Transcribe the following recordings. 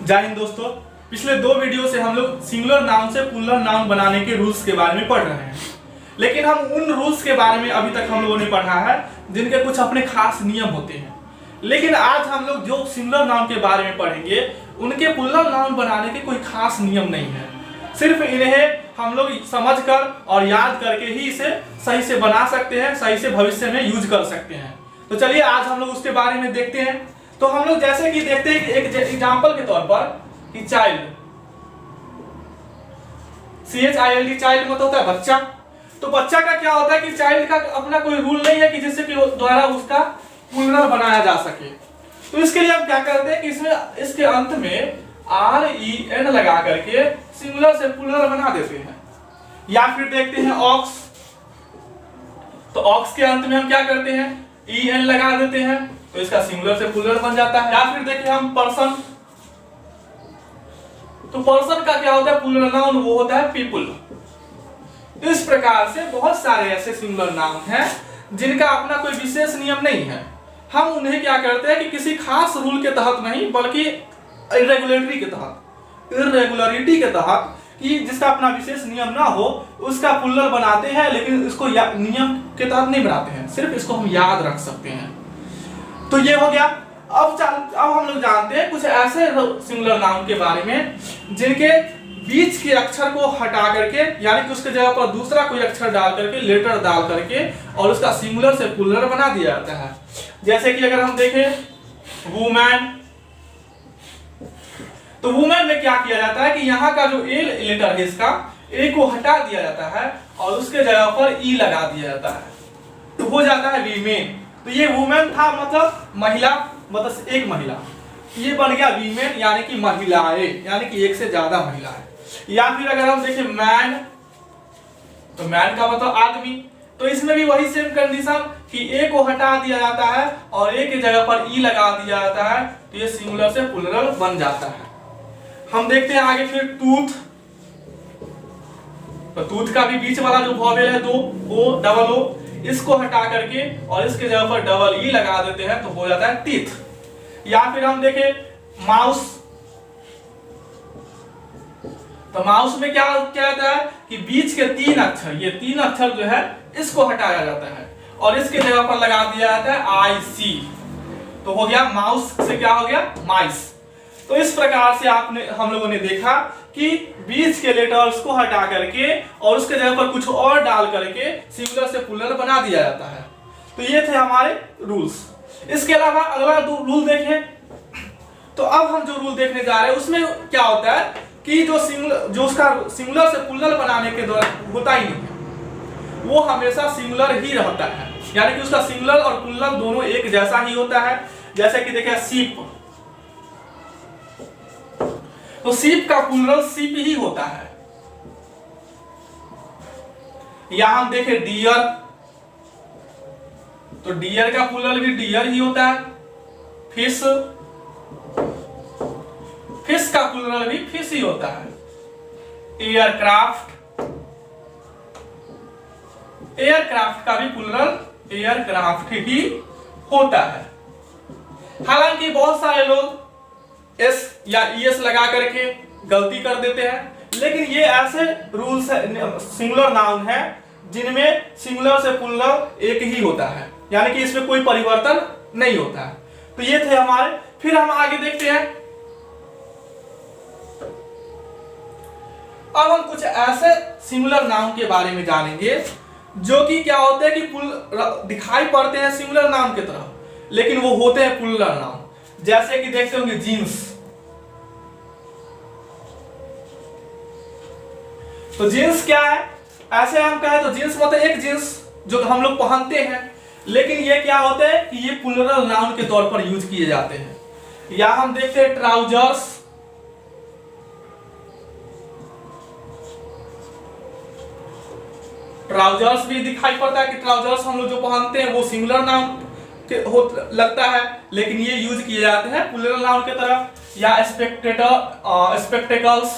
जय हिंद दोस्तों। पिछले दो वीडियो से हम लोग सिंगुलर नाउन से प्लूरल नाउन बनाने के रूल्स के बारे में पढ़ रहे हैं, लेकिन हम उन रूल्स के बारे में अभी तक हम लोगों ने पढ़ा है जिनके कुछ अपने खास नियम होते हैं। लेकिन आज हम लोग जो सिंगुलर नाउन के बारे में पढ़ेंगे उनके प्लूरल नाउन बनाने के कोई खास नियम नहीं है। सिर्फ इन्हें हम लोग समझकर और याद करके ही इसे सही से बना सकते हैं, सही से भविष्य में यूज कर सकते हैं। तो चलिए आज हम लोग उसके बारे में देखते हैं। तो हम लोग जैसे कि देखते हैं कि एक एग्जांपल के तौर पर कि चाइल्ड, CHILD चाइल्ड मतलब होता है बच्चा। तो बच्चा का क्या होता है कि चाइल्ड का अपना कोई रूल नहीं है कि जिससे कि द्वारा उसका प्लूरल बनाया जा सके। तो इसके लिए हम क्या करते हैं कि इसमें इसके अंत में REN लगा करके सिंगुलर से प्लूरल बना देते हैं। या फिर देखते हैं ऑक्स, तो ऑक्स के अंत में हम क्या करते हैं EN लगा देते हैं, तो इसका सिंगुलर से प्लूरल बन जाता है। या फिर देखिए हम पर्सन, तो पर्सन का क्या होता है प्लूरल नाउन, वो होता है पीपल। इस प्रकार से बहुत सारे ऐसे सिंगुलर नाउन हैं जिनका अपना कोई विशेष नियम नहीं है। हम उन्हें क्या करते हैं कि किसी खास रूल के तहत नहीं बल्कि इरेगुलरिटी के तहत कि जिसका अपना विशेष नियम ना हो उसका प्लूरल बनाते हैं, लेकिन इसको नियम के तहत नहीं बनाते हैं, सिर्फ इसको हम याद रख सकते हैं। तो ये हो गया। अब हम लोग जानते हैं कुछ ऐसे सिंगुलर नाउन के बारे में जिनके बीच के अक्षर को हटा करके, यानी कि उसके जगह पर दूसरा कोई अक्षर डाल करके, लेटर डाल करके और उसका सिंगुलर से प्लूरल बना दिया जाता है। जैसे कि अगर हम देखें वुमेन, तो वुमेन में क्या किया जाता है कि यहाँ का जो ए लेटर है इसका ए को हटा दिया जाता है और उसके जगह पर ई लगा दिया जाता है, तो हो जाता है वीमेन। तो ये वुमेन था मतलब महिला, मतलब एक महिला, ये बन गया वीमेन यानी कि महिलाएं, यानी कि एक से ज्यादा महिलाएं। या फिर अगर हम देखें मैन, तो मैन का मतलब आदमी, तो इसमें भी वही सेम कंडीशन कि ए को हटा दिया जाता है और ए की जगह पर ई लगा दिया जाता है, तो ये सिंगुलर से प्लूरल बन जाता है। हम देखते हैं आगे फिर टूथ, तो टूथ का भी बीच वाला जो वॉवेल है दो ओ डबल ओ, इसको हटा करके और इसके जगह पर डबल ई लगा देते हैं, तो हो जाता है टीथ। या फिर हम देखें माउस, तो माउस में क्या होता है कि बीच के तीन अक्षर, ये तीन अक्षर जो है इसको हटाया जाता है और इसके जगह पर लगा दिया जाता है IC, तो हो गया माउस से क्या हो गया माइस। तो इस प्रकार से हम लोगों ने देखा कि बीच के लेटर्स को हटा करके और उसके जगह पर कुछ और डाल करके सिंगुलर से प्लूरल बना दिया जाता है। तो ये थे हमारे रूल्स। इसके अलावा अगला रूल देखें, तो अब हम जो रूल देखने जा रहे हैं उसमें क्या होता है कि जो उसका सिंगुलर से प्लूरल बनाने के दौरान होता ही नहीं है, वो हमेशा सिंगुलर ही रहता है, यानी कि उसका सिंगुलर और प्लूरल दोनों एक जैसा ही होता है। जैसे कि देखिए सीप, तो सीप का प्लूरल सीप ही होता है। या हम देखें डियर, तो डियर का प्लूरल भी डियर ही होता है। फिश, फिश का प्लूरल भी फिश ही होता है। एयरक्राफ्ट, एयरक्राफ्ट का भी प्लूरल एयरक्राफ्ट ही होता है। हालांकि बहुत सारे लोग S या ES लगा करके गलती कर देते हैं, लेकिन ये ऐसे रूल्स सिंगुलर नाउन है जिनमें सिंगुलर से प्लूरल एक ही होता है, यानी कि इसमें कोई परिवर्तन नहीं होता है। तो ये थे हमारे। फिर हम आगे देखते हैं, अब हम कुछ ऐसे सिंगुलर नाउन के बारे में जानेंगे जो कि क्या होते हैं कि दिखाई पड़ते हैं सिंगुलर नाउन की तरह, लेकिन वो होते हैं प्लूरल नाउन। जैसे कि देखते होंगे जींस, तो जींस क्या है, ऐसे हम कहें तो जींस मतलब एक जींस जो हम लोग पहनते हैं, लेकिन ये क्या होते हैं कि ये प्लूरल नाउन के तौर पर यूज किए जाते हैं। या हम देखते हैं ट्राउजर्स, ट्राउजर्स भी दिखाई पड़ता है कि ट्राउजर्स हम लोग जो पहनते हैं वो सिंगुलर नाउन लगता है, लेकिन ये यूज किए जाते हैं प्लूरल नाउन की तरह। या स्पेक्टेकल्स,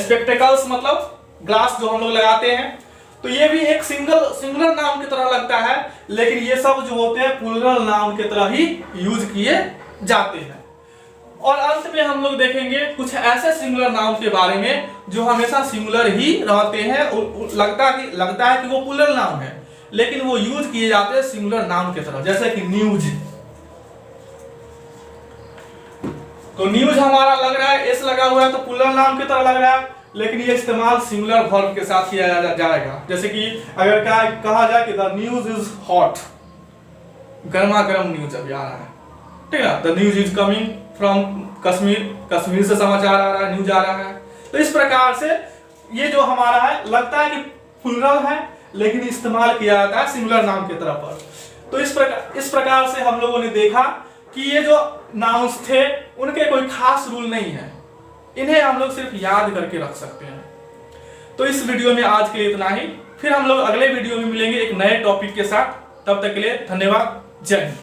स्पेक्टेकल्स मतलब ग्लास जो हम लोग लगाते हैं, तो ये भी एक सिंगुलर नाउन की तरह लगता है, लेकिन ये सब जो होते हैं प्लूरल नाउन की तरह ही यूज किए जाते हैं। और अंत में हम लोग देखेंगे कुछ ऐसे सिंगुलर नाउन के बारे में जो हमेशा सिंगुलर ही रहते हैं, लगता है कि वो प्लूरल नाउन है, लेकिन वो यूज किए जाते हैं सिंगुलर नाउन की तरह, जैसे कि न्यूज। तो न्यूज हमारा लग रहा है एस लगा हुआ है तो प्लूरल नाउन की तरह लग रहा है, लेकिन ये इस्तेमाल सिंगुलर वर्ब के साथ किया जाएगा। जैसे कि अगर कहा जाए कि द न्यूज इज हॉट, गर्मा गर्म न्यूज अभी आ रहा है, ठीक है, the news is coming from Kashmir, Kashmir से समाचार आ रहा है, न्यूज आ रहा है। तो इस प्रकार से ये जो हमारा है लगता है कि प्लूरल है, लेकिन इस्तेमाल किया जाता है सिंगुलर नाउन की तरह पर। तो इस प्रकार से हम लोगों ने देखा कि ये जो नाउन्स थे उनके कोई खास रूल नहीं है, इन्हें हम लोग सिर्फ याद करके रख सकते हैं। तो इस वीडियो में आज के लिए इतना ही, फिर हम लोग अगले वीडियो में मिलेंगे एक नए टॉपिक के साथ। तब तक के लिए धन्यवाद, जय हिंद।